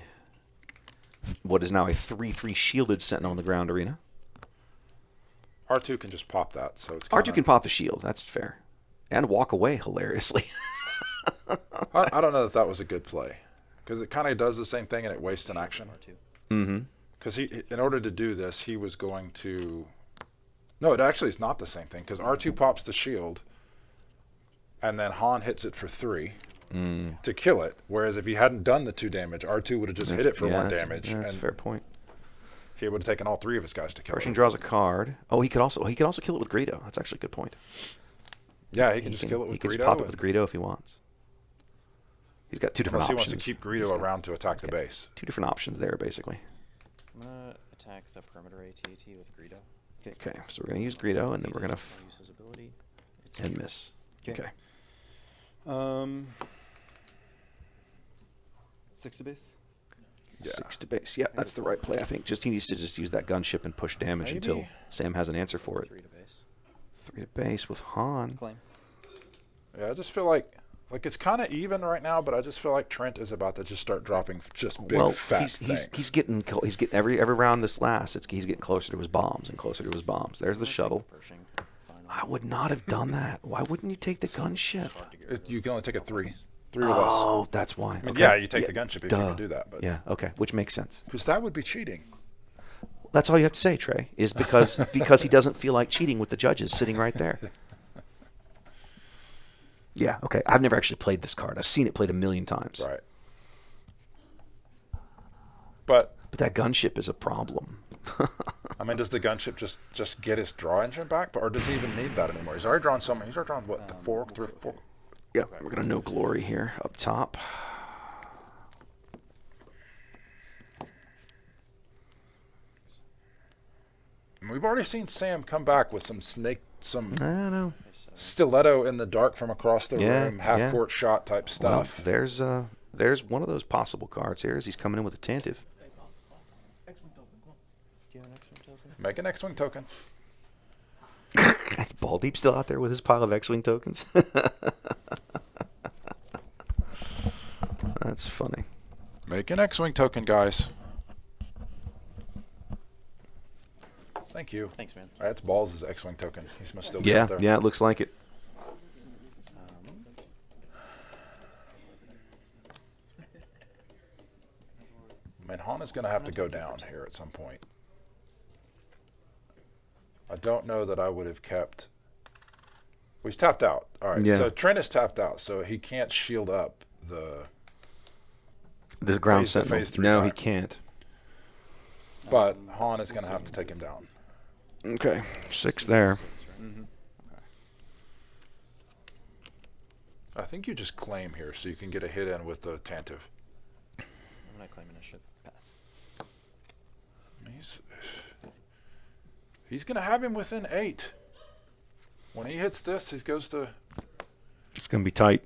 what is now a 3/3 shielded Sentinel in the ground arena. R2 can just pop that, so it's R2 can pop the shield. That's fair. And walk away hilariously. I don't know if that was a good play. Because it kind of does the same thing and it wastes an action. Mm-hmm. Because in order to do this, he was going to... No, it actually is not the same thing. Because R2 pops the shield, and then Han hits it for 3 to kill it. Whereas if he hadn't done the 2 damage, R2 would have just hit it for 1 damage. That's a and fair point. he would have taken all 3 of his guys to kill Pershing it. draws a card. Oh, he could also kill it with Greedo. That's actually a good point. Yeah, he can just kill it with He can Greedo. just pop it with Greedo if he wants. He's got 2 different Unless he options. wants to keep Greedo around to attack the base. 2 different options there, basically. I'm going to attack the perimeter AT-AT with Greedo. Okay, so we're going to use Greedo, and then we're going to... I'll use his ability. It's and miss. Okay. 6 to base. Yeah. 6 to base. Yeah, that's the right play, I think. He needs to just use that gunship and push damage until Maybe. Sam has an answer for it. 3 to base. 3 to base with Han. Claim. Yeah, I just feel like it's kind of even right now, but I just feel like Trent is about to just start dropping just big fat things. he's getting every round this lasts. He's getting closer to his bombs and closer to his bombs. There's the shuttle. Pershing. I would not have done that. Why wouldn't you take the gunship? You can only take a 3. 3 or less. Oh, that's why. I mean, Okay. yeah, you take the gunship if you Duh. can do that. But Yeah, okay, which makes sense. Because that would be cheating. That's all you have to say, Trey, is because he doesn't feel like cheating with the judges sitting right there. Yeah, okay. I've never actually played this card. I've seen it played a million times. Right. But But that gunship is a problem. I mean, does the gunship just get his draw engine back, or does he even need that anymore? He's already drawn some. He's already drawn what? Four. Yep, we're gonna no glory here up top. And we've already seen Sam come back with some I don't know. stiletto in the dark from across the Yeah, room, half yeah. court shot type Well, stuff. there's one of those possible cards here as he's coming in with attentive. Do you have an extra token? Make an X-wing token. That's Ball Deep still out there with his pile of X-Wing tokens. That's funny. Make an X-wing token, guys. Thank you. Thanks, man. That's Balls' X-wing token. He must still be Yeah, out there. yeah, it looks like it. I mean, Han is going to have to go down here at some point. I don't know that I would have kept. Well, he's tapped out. All right, Yeah. so Trent is tapped out, so he can't shield up the. This ground Phase to sentinel. phase 3 No, he back. can't. But Han is going to have to take him down. Okay, 6 there. I think you just claim here so you can get a hit in with the Tantive. I'm not claiming a ship pass. He's going to have him within 8. When he hits this, he goes to. It's going to be tight.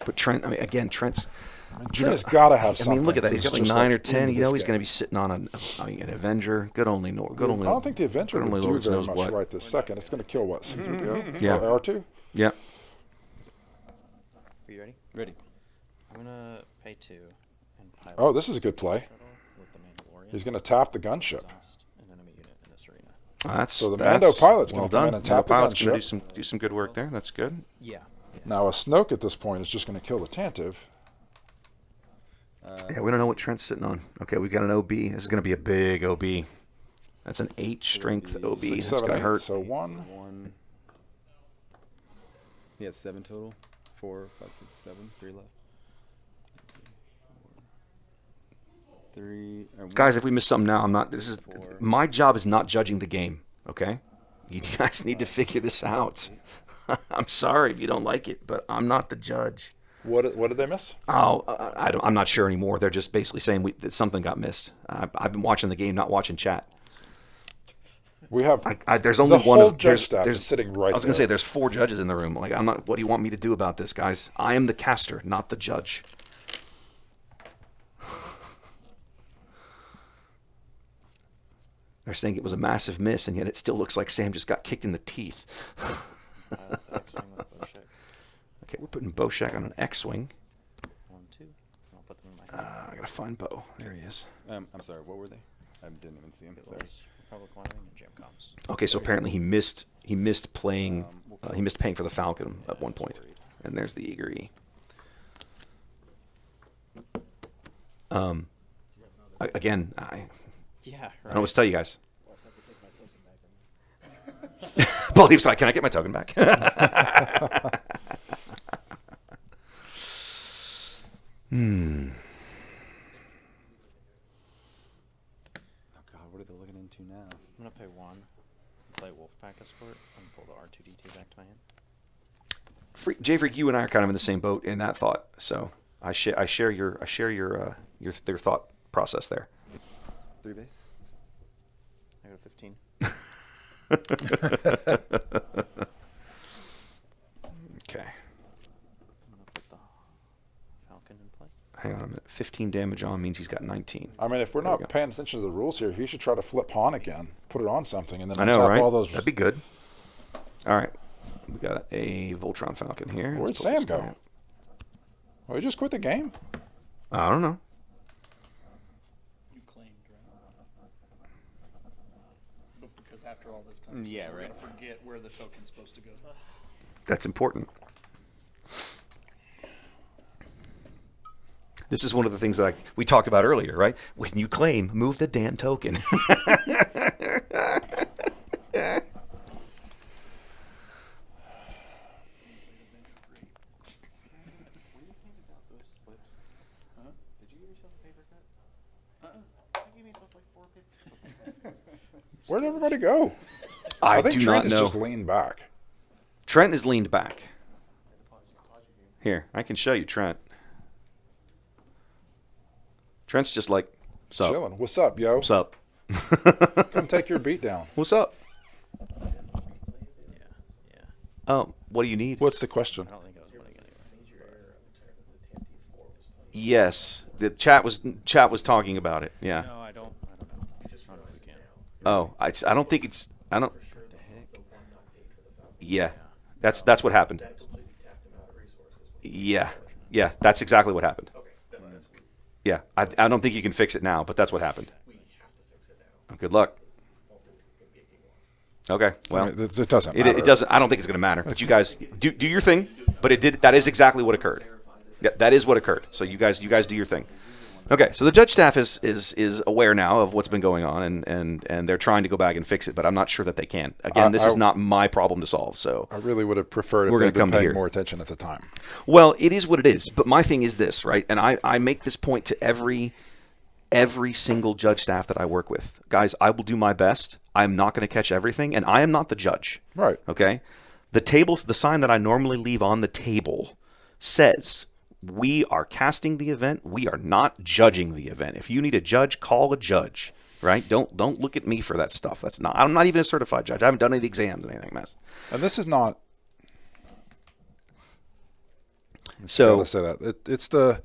But Trent, I mean, again, Trent's. I mean, Trent has got to have I something. mean, look at that. He's got like 9 or 10. You know, he's going to be. be sitting on an Avenger. Good only. Good only. I don't think the Avenger good would only do Lord very knows much what. right this second. It's going to kill what? C-3PO? Yeah. Or R2? Yeah. Are you ready? Ready. I'm gonna pay 2 and pilot. Oh, this is a good play. shuttle with the Mandalorian. He's going to tap the gunship. Exhaust an enemy unit in this arena. That's So the that's Mando pilot's well gonna come done. in and Mando tap the pilot's gonna gunship. do some good work there. That's good. Yeah. Now a Snoke at this point is just going to kill the Tantive. Yeah, we don't know what Trent's sitting on. Okay, we got an OB. This is going to be a big OB. That's an 8 strength OB. 6, That's 7, going to 8. hurt. So 1. 1. He has 7 total. 4, 5, 6, 7. 3 left. 3. Guys, if we miss something now, I'm not. This is 4. my job is not judging the game. Okay, you guys need to figure this out. I'm sorry if you don't like it, but I'm not the judge. What did they miss? Oh, I'm not sure anymore. They're just basically saying that something got missed. I've been watching the game, not watching chat. We have There's only the one whole of judge staff is sitting right I was going to there. say there's 4 judges in the room. Like I'm not. What do you want me to do about this, guys? I am the caster, not the judge. They're saying it was a massive miss, and yet it still looks like Sam just got kicked in the teeth. Pilot the X-wing with Boshek. Okay, we're putting Boshek on an X-wing. 1, 2. I'll put them in my hand. I gotta find Bo. There he is. I'm sorry, what were they? I didn't even see him. It Sorry. was Republic Wiring and Jam Comms. Okay, so apparently he missed playing. He missed paying for the Falcon at one point, and there's the Eager E. Again, I Yeah, don't know right. what to tell you guys. Belief's like, can I get my token back? Oh God, what are they looking into now? I'm gonna pay 1, play Wolfpack Escort, and pull the R2D2 back to my hand. J-Freak, you and I are kind of in the same boat in that thought. So I share your their thought process there. 3 base. I go to 15. Okay, I'm gonna put the Falcon in play. hang on a minute. 15 damage on means he's got 19. I mean, if we're There we go. not paying attention to the rules here, he should try to flip Han again, put it on something, and then I know, untap right? all those. That'd be good. All right, we got a Voltron Falcon here. Where'd Let's pull this Sam go? guy out. Oh, he just quit the game. I don't know. You claimed, right? But because after all this conversation, Yeah, we're right. gonna forget where the token's supposed to go. That's important. This is one of the things that we talked about earlier, right? When you claim, move the damn token. Those slips. Huh? Did you give yourself a paper cut? Uh-uh. I gave myself like 4 paper Where'd everybody go? I think do Trent not is know. just leaned back. Trent is leaned back. Here, I can show you Trent. Trent's just like, what's up? Chilling. What's up, yo? What's up? Come take your beat down. What's up? Yeah. Yeah. Oh, what do you need? What's the question? I don't think I was playing anywhere. Yes, the chat was talking about it. Yeah. No, I don't know. Just run if we can. Oh, I don't think it's. I don't. Yeah, that's what happened. Yeah, yeah, that's exactly what happened. Yeah, I don't think you can fix it now, but that's what happened. Oh, good luck. Okay, well, I mean, it doesn't matter. it doesn't. I don't think it's going to matter. But you guys do your thing. But it did. That is exactly what occurred. Yeah, that is what occurred. So you guys do your thing. Okay, so the judge staff is aware now of what's been going on, and they're trying to go back and fix it, but I'm not sure that they can. Again, this is not my problem to solve. So I really would have preferred if We're they'd gonna been come to paying here. more attention at the time. well, it is what it is. But my thing is this, right? And I make this point to every single judge staff that I work with. Guys, I will do my best. I'm not going to catch everything, and I am not the judge. Right. Okay? The sign that I normally leave on the table says, we are casting the event. We are not judging the event. If you need a judge, call a judge. Right? Don't look at me for that stuff. I'm not even a certified judge. I haven't done any of the exams or anything. And this is not. So Let's say that it's the.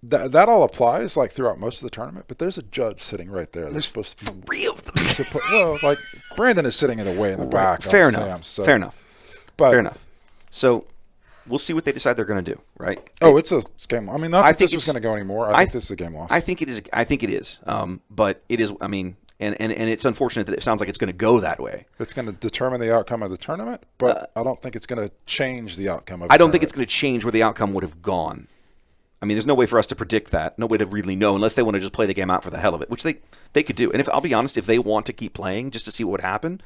That all applies like throughout most of the tournament, but there's a judge sitting right there. There's supposed to be 3 of them. well, like Brandon is sitting in the way in the back. on Fair Sam, enough. so- Fair enough. But, Fair enough. So we'll see what they decide they're going to do. Right? Oh, it's a game. I mean, not I that think this was it's- going to go anymore. I think this is a game loss. I think it is. I think it is. But it is. I mean, and it's unfortunate that it sounds like it's going to go that way. It's going to determine the outcome of the tournament, but I don't think it's going to change the outcome of. I don't think it's going to change where the outcome would have gone. I mean, there's no way for us to predict that. No way to really know unless they want to just play the game out for the hell of it, which they could do. And if I'll be honest, if they want to keep playing just to see what would happen,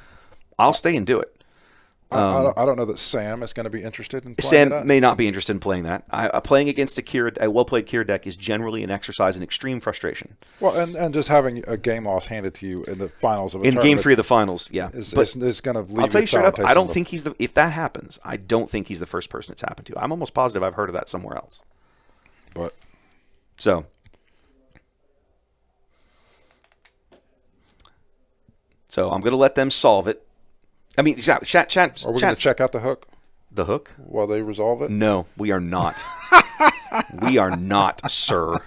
I'll stay and do it. I don't know that Sam is going to be interested in playing Sam that. may not be interested in playing that. Playing against a well-played Qi'ra deck is generally an exercise in extreme frustration. Well, and just having a game loss handed to you in the finals of a In tournament Game 3 of the finals, yeah. is But going to leave. I'll tell you straight up, I don't think. think if that happens, I don't think he's the first person it's happened to. I'm almost positive I've heard of that somewhere else. But So I'm going to let them solve it. I mean, chat. are we going to check out the hook The hook? while they resolve it? No, we are not. We are not, sir.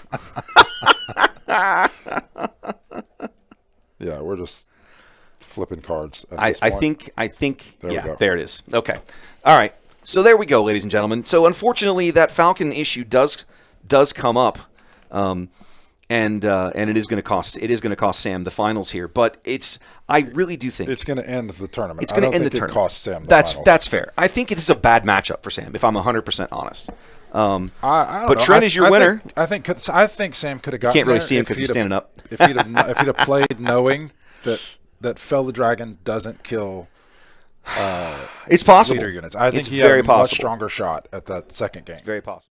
Yeah, we're just flipping cards. At I this point. think, There we yeah, go. there it is. Okay. All right. So there we go, ladies and gentlemen. So unfortunately, that Falcon issue does come up, and it is going to cost Sam the finals here. But I really do think It's going to end the tournament. it's going to end the It tournament. costs Sam the That's finals. that's fair. I think it is a bad matchup for Sam, if I'm 100% honest. I don't but know. Trent is your winner. I think Sam could have gotten. Can't really there see him if because he's he'd have- standing up. If he'd have played knowing that Fell the Dragon doesn't kill It's possible. leader units, I think it's he very had a possible. much stronger shot at that second game. Very possible.